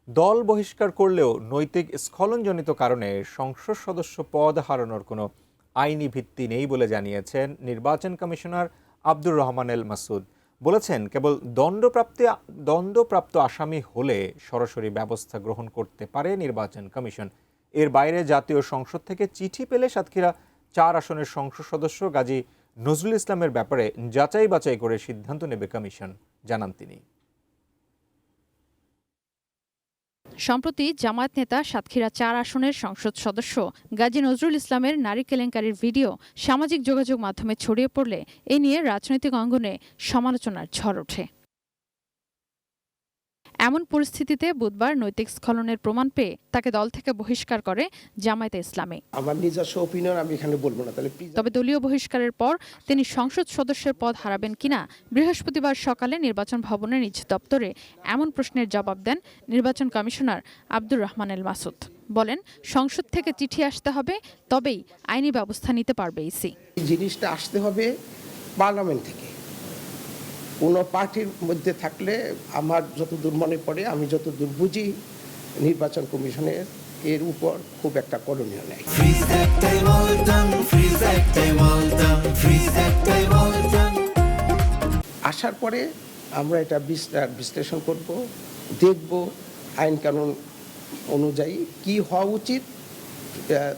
দল বহিষ্কার করলেও নৈতিক স্খলনজনিত কারণে সংসদ সদস্য পদ হারানোর কোনো আইনি ভিত্তি নেই বলে জানিয়েছেন নির্বাচন কমিশনার আব্দুর রহমান এল মাসুদ। বলেছেন, কেবল দণ্ডপ্রাপ্ত আসামি হলে সরাসরি ব্যবস্থা গ্রহণ করতে পারে নির্বাচন কমিশন। এর বাইরে জাতীয় সংসদ থেকে চিঠি পেলে সাতক্ষীরা 4 আসনের সংসদ সদস্য গাজী নজরুল ইসলামের ব্যাপারে যাচাই বাছাই করে সিদ্ধান্ত নেবে কমিশন, জানান তিনি। সম্প্রতি জামায়াত নেতা সাতক্ষীরা 4 আসনের সংসদ সদস্য গাজী নজরুল ইসলামের নারী কেলেঙ্কারির ভিডিও সামাজিক যোগাযোগ মাধ্যমে ছড়িয়ে পড়লে এ নিয়ে রাজনৈতিক অঙ্গনে সমালোচনার ঝড় ওঠে। এমন পরিস্থিতিতে বুধবার নৈতিক স্খলনের প্রমাণ পেয়ে তাকে দল থেকে বহিষ্কার করে জামায়াতে ইসলামী। আমার নিজস্ব ওপিনিয়ন আমি এখানে বলবো না। তবে দলীয় বহিষ্কারের পর তিনি সংসদ সদস্যের পদ হারাবেন কিনা বৃহস্পতিবার সকালে নির্বাচন ভবনের নিজ দপ্তরে এমন প্রশ্নের জবাব দেন নির্বাচন কমিশনার আব্দুর রহমান এল মাসুদ। বলেন, সংসদ থেকে চিঠি আসতে হবে, তবেই আইনি ব্যবস্থা নিতে পারবে ইসি। জিনিসটা আসতে হবে পার্লামেন্ট থেকে। কোনো পার্টির মধ্যে থাকলে আমার যতদূর মনে পড়ে, আমি যতদূর বুঝি, নির্বাচন কমিশনের এর উপর খুব একটা করণীয় নেই। আসার পরে আমরা এটা বিশ্লেষণ করব, দেখব আইন কানুন অনুযায়ী কি হওয়া উচিত,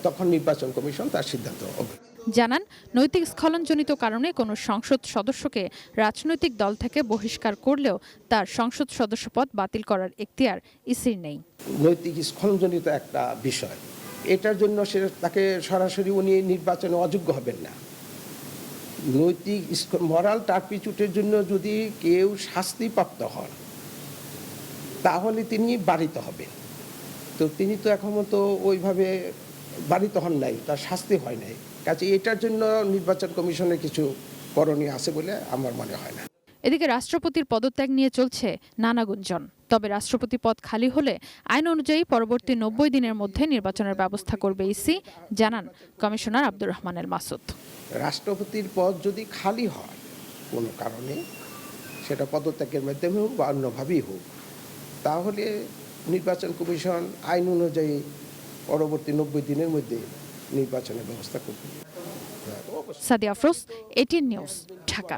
তখন নির্বাচন কমিশন তার সিদ্ধান্ত হবে। জানান, নৈতিক স্খলনজনিত কারণে কোনো সংসদ সদস্যকে রাজনৈতিক দল থেকে বহিষ্কার করলেও তার সংসদ সদস্য পদ বাতিল করার এখতিয়ার ইসির নেই। নৈতিক স্খলনজনিত একটা বিষয়, এটার জন্য তাকে সরাসরি উনি নির্বাচনে অযোগ্য হবেন না। নৈতিক মরাল টার্পিচুটের জন্য যদি কেউ শাস্তিপ্রাপ্ত হন, তাহলে তিনি বাড়িতে হবেন। তো তিনি তো এখনো তো ওইভাবে বাড়িতে হন নাই, তার শাস্তি হয় নাই। কাজে এটার জন্য নির্বাচন কমিশনের কিছু করণীয় আছে বলে আমার মনে হয় না। এদিকে রাষ্ট্রপতির পদত্যাগ নিয়ে চলছে নানা গুঞ্জন। তবে রাষ্ট্রপতি পদ খালি হলে আইন অনুযায়ী পরবর্তী 90 দিনের মধ্যে নির্বাচনের ব্যবস্থা করবে ইসি, জানান কমিশনার আব্দুর রহমান এল মাসুদ। রাষ্ট্রপতির পদ যদি খালি হয় কোনো কারণে, সেটা পদত্যাগের মাধ্যমে হোক বা অন্যভাবেই হোক, তাহলে নির্বাচন কমিশন আইন অনুযায়ী পরবর্তী 90 দিনের মধ্যে নির্বাচনের ব্যবস্থা করবে। Sadia Afroz, ATN news, Dhaka.